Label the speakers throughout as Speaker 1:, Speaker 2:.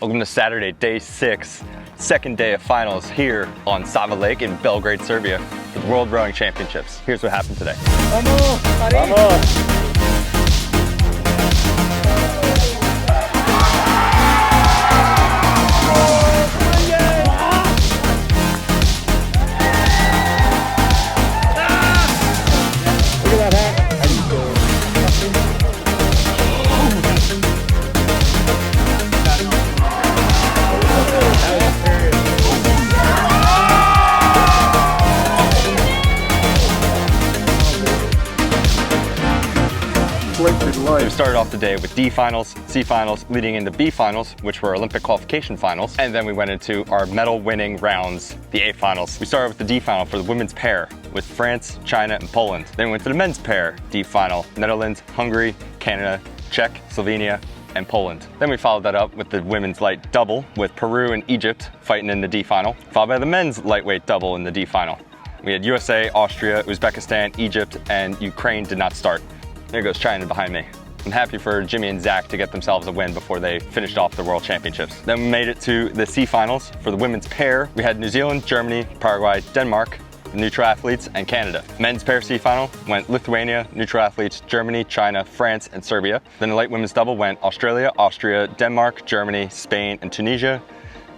Speaker 1: Welcome to Saturday, day 6, second day of finals here on Sava Lake in Belgrade, Serbia for the World Rowing Championships. Here's what happened today.
Speaker 2: Vamos, Vamos.
Speaker 1: We started off the day with D finals, C finals, leading into B finals, which were Olympic qualification finals. And then we went into our medal winning rounds, the A finals. We started with the D final for the women's pair with France, China, and Poland. Then we went to the men's pair, D final, Netherlands, Hungary, Canada, Czech, Slovenia, and Poland. Then we followed that up with the women's light double with Peru and Egypt fighting in the D final, followed by the men's lightweight double in the D final. We had USA, Austria, Uzbekistan, Egypt, and Ukraine did not start. There goes China behind me. I'm happy for Jimmy and Zach to get themselves a win before they finished off the World Championships. Then we made it to the C finals for the women's pair. We had New Zealand, Germany, Paraguay, Denmark, the neutral athletes, and Canada. Men's pair C final went Lithuania, neutral athletes, Germany, China, France, and Serbia. Then the light women's double went Australia, Austria, Denmark, Germany, Spain, and Tunisia.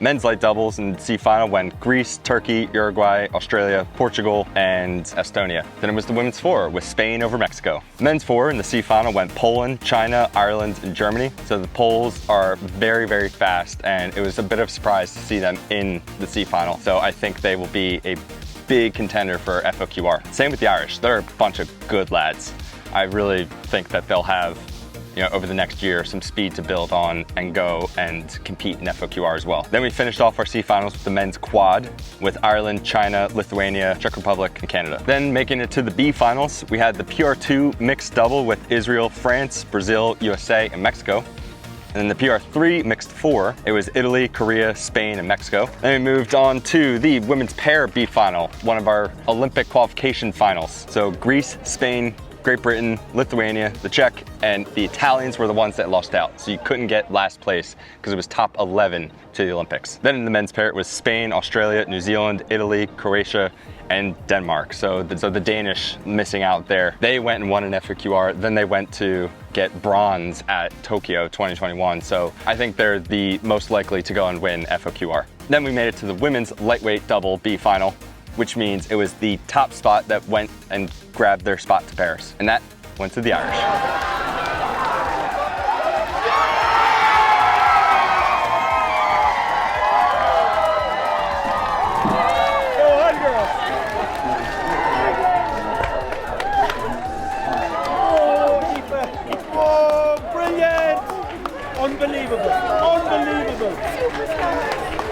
Speaker 1: Men's light doubles in the C final went Greece, Turkey, Uruguay, Australia, Portugal, and Estonia. Then it was the women's four with Spain over Mexico. Men's four in the C final went Poland, China, Ireland, and Germany. So the Poles are very, very fast, and it was a bit of a surprise to see them in the C final. So I think they will be a big contender for FOQR. Same with the Irish. They're a bunch of good lads. I really think that they'll have, over the next year, some speed to build on and go and compete in FOQR as well. Then we finished off our C finals with the men's quad with Ireland, China, Lithuania, Czech Republic, and Canada. Then making it to the B finals, we had the PR2 mixed double with Israel, France, Brazil, USA, and Mexico. And then the PR3 mixed four, it was Italy, Korea, Spain, and Mexico. Then we moved on to the women's pair B final, one of our Olympic qualification finals. So Greece, Spain, Great Britain, Lithuania, the Czech, and the Italians were the ones that lost out. So you couldn't get last place because it was top 11 to the Olympics. Then in the men's pair, it was Spain, Australia, New Zealand, Italy, Croatia, and Denmark. So the Danish missing out there. They went and won an FOQR, then they went to get bronze at Tokyo 2021. So I think they're the most likely to go and win FOQR. Then we made it to the women's lightweight double B final, which means it was the top spot that went and grabbed their spot to Paris. And that went to the Irish.
Speaker 2: Oh, brilliant! Unbelievable, unbelievable.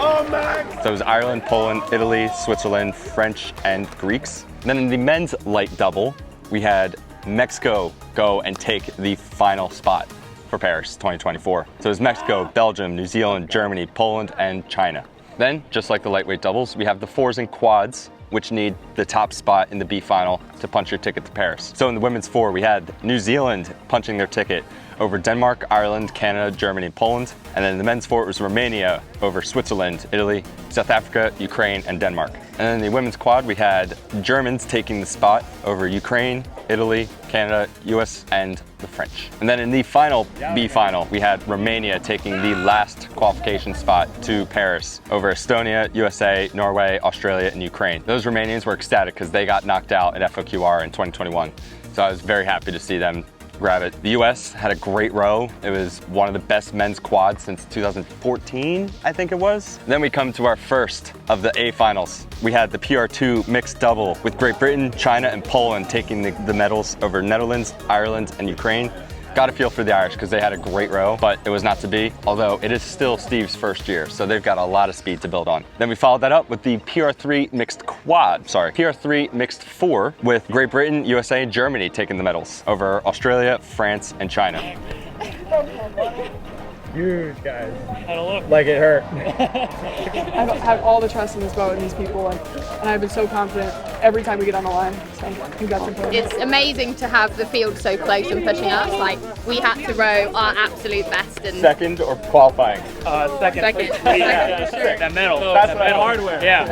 Speaker 2: Oh, man.
Speaker 1: So it was Ireland, Poland, Italy, Switzerland, French, and Greeks. Then in the men's light double, we had Mexico go and take the final spot for Paris 2024. So it was Mexico, Belgium, New Zealand, Germany, Poland, and China. Then, just like the lightweight doubles, we have the fours and quads, which need the top spot in the B final to punch your ticket to Paris. So in the women's four, we had New Zealand punching their ticket over Denmark, Ireland, Canada, Germany, and Poland. And then the men's four, it was Romania over Switzerland, Italy, South Africa, Ukraine, and Denmark. And then the women's quad, we had Germans taking the spot over Ukraine, Italy, Canada, US, and the French. And then in the final B final, we had Romania taking the last qualification spot to Paris over Estonia, USA, Norway, Australia, and Ukraine. Those Romanians were ecstatic because they got knocked out at FOQR in 2021. So I was very happy to see them grab it. The US had a great row. It was one of the best men's quads since 2014, I think it was. Then we come to our first of the A finals. We had the PR2 mixed double with Great Britain, China, and Poland taking the medals over Netherlands, Ireland, and Ukraine. Got a feel for the Irish because they had a great row, but it was not to be, although it is still Steve's first year, so they've got a lot of speed to build on. Then we followed that up with the PR3 mixed four with Great Britain, USA, and Germany taking the medals over Australia, France, and China.
Speaker 2: huge, guys.
Speaker 3: I don't look.
Speaker 2: Like it hurt.
Speaker 4: I have all the trust in this boat and these people, and I've been so confident every time we get on the line. So I think that's important.
Speaker 5: It's amazing to have the field so close and pushing us. Like, we had to row our absolute best. And
Speaker 1: Second or qualifying?
Speaker 3: Second.
Speaker 5: Second.
Speaker 3: Yeah, sure. That medal.
Speaker 1: That's
Speaker 3: that hardware. Yeah.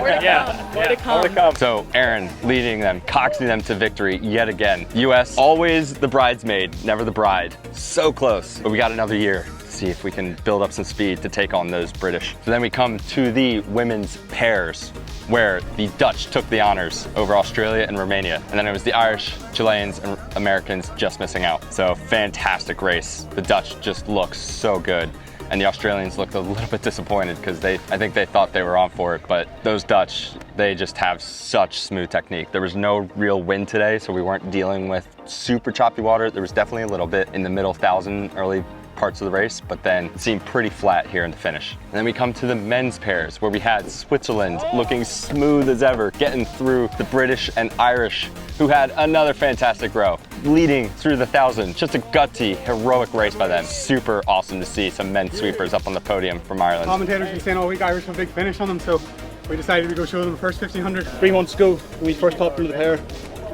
Speaker 5: More to come.
Speaker 1: More to come. So Aaron leading them, coaxing them to victory yet again. US always the bridesmaid, never the bride. So close, but we got another year. See if we can build up some speed to take on those British. So then we come to the women's pairs, where the Dutch took the honors over Australia and Romania. And then it was the Irish, Chileans, and Americans just missing out. So fantastic race. The Dutch just look so good. And the Australians looked a little bit disappointed because I think they thought they were on for it, but those Dutch, they just have such smooth technique. There was no real wind today, so we weren't dealing with super choppy water. There was definitely a little bit in the middle 1,000 early parts of the race, but then it seemed pretty flat here in the finish. And then we come to the men's pairs, where we had Switzerland looking smooth as ever, getting through the British and Irish, who had another fantastic row, leading through the 1,000. Just a gutsy, heroic race by them. Super awesome to see some men's sweepers up on the podium from Ireland.
Speaker 6: Commentators have been saying all week Irish have a big finish on them, so we decided to go show them the first 1,500.
Speaker 3: 3 months ago, when we first popped into the pair,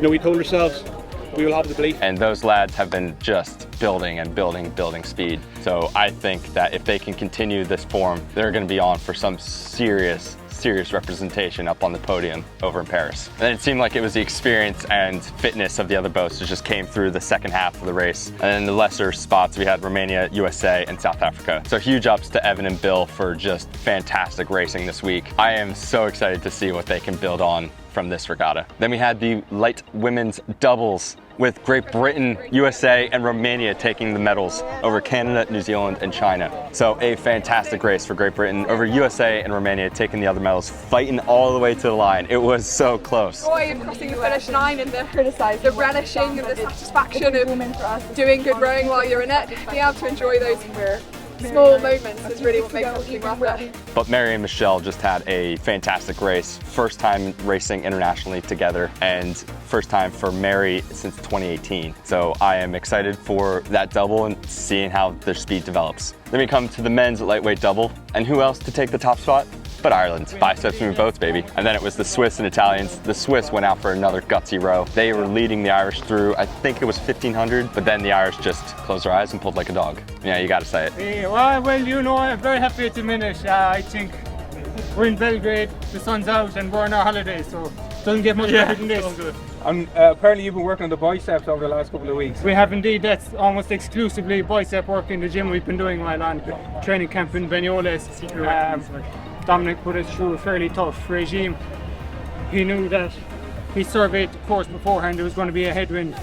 Speaker 3: we told ourselves we will have the belief.
Speaker 1: And those lads have been just building and building speed. So I think that if they can continue this form, they're going to be on for some serious representation up on the podium over in Paris. And it seemed like it was the experience and fitness of the other boats that just came through the second half of the race. And in the lesser spots, we had Romania, USA, and South Africa. So huge ups to Evan and Bill for just fantastic racing this week. I am so excited to see what they can build on from this regatta. Then we had the light women's doubles, with Great Britain, USA, and Romania taking the medals over Canada, New Zealand, and China. So a fantastic race for Great Britain over USA and Romania taking the other medals, fighting all the way to the line. It was so close.
Speaker 4: Joy of crossing the finish line and the relishing and the satisfaction of doing good rowing while you're in it. Being able to enjoy those small moments is really what makes something worth it.
Speaker 1: But Mary and Michelle just had a fantastic race. First time racing internationally together, and first time for Mary since 2018. So I am excited for that double and seeing how their speed develops. Then we come to the men's lightweight double, and who else to take the top spot? But Ireland. Biceps move boats, baby. And then it was the Swiss and Italians. The Swiss went out for another gutsy row. They were leading the Irish through, I think it was 1,500, but then the Irish just closed their eyes and pulled like a dog. Yeah, you gotta say it.
Speaker 6: Well, I'm very happy to finish. I think we're in Belgrade, the sun's out, and we're on our holiday, so it doesn't get much better than this.
Speaker 7: And apparently you've been working on the biceps over the last couple of weeks.
Speaker 6: We have indeed. That's almost exclusively bicep work in the gym we've been doing while on training camp in Banyoles. Dominic put us through a fairly tough regime. He knew that he surveyed the course beforehand. There was going to be a headwind,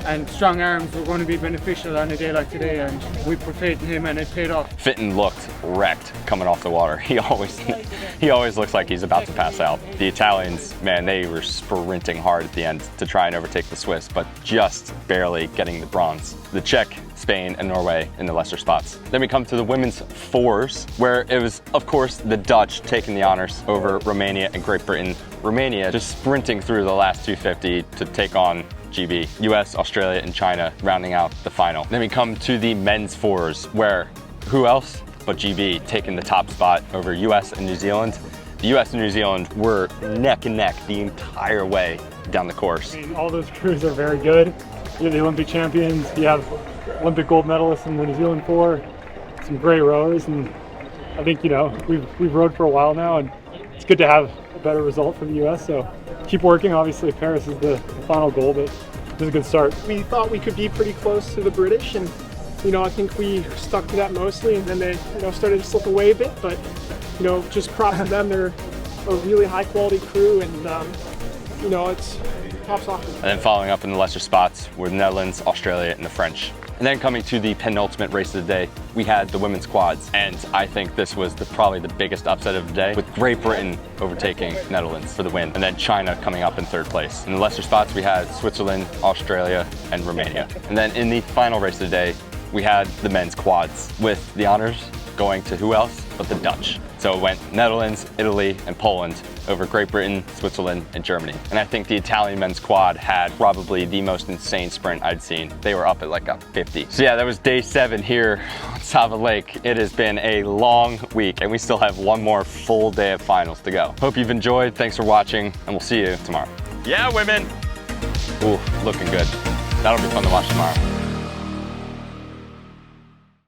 Speaker 6: and strong arms were going to be beneficial on a day like today, and we put faith in him, and it paid off.
Speaker 1: Fitton looked wrecked coming off the water. He always looks like he's about to pass out. The Italians, man, they were sprinting hard at the end to try and overtake the Swiss, but just barely getting the bronze. The Czech, Spain, and Norway in the lesser spots. Then we come to the women's fours, where it was, of course, the Dutch taking the honors over Romania and Great Britain. Romania just sprinting through the last 250 to take on GB. US, Australia, and China rounding out the final. Then we come to the men's fours, where who else but GB taking the top spot over US and New Zealand. The US and New Zealand were neck and neck the entire way down the course.
Speaker 6: All those crews are very good. You have the Olympic champions, you have Olympic gold medalists in the New Zealand four, some great rowers, and I think, we've rowed for a while now, and it's good to have a better result for the US, so keep working. Obviously Paris is the final goal, but it was a good start.
Speaker 8: We thought we could be pretty close to the British, and I think we stuck to that mostly, and then they started to slip away a bit, but just props to them. They're a really high quality crew, and it's tops off.
Speaker 1: And then following up in the lesser spots were the Netherlands, Australia, and the French. And then coming to the penultimate race of the day, we had the women's quads. And I think this was probably the biggest upset of the day, with Great Britain overtaking Netherlands for the win, and then China coming up in third place. In the lesser spots, we had Switzerland, Australia, and Romania. And then in the final race of the day, we had the men's quads, with the honors going to who else but the Dutch. So it went Netherlands, Italy, and Poland over Great Britain, Switzerland, and Germany. And I think the Italian men's quad had probably the most insane sprint I'd seen. They were up at like a 50. So yeah, that was day 7 here on Sava Lake. It has been a long week and we still have one more full day of finals to go. Hope you've enjoyed. Thanks for watching and we'll see you tomorrow. Yeah, women. Ooh, looking good. That'll be fun to watch tomorrow.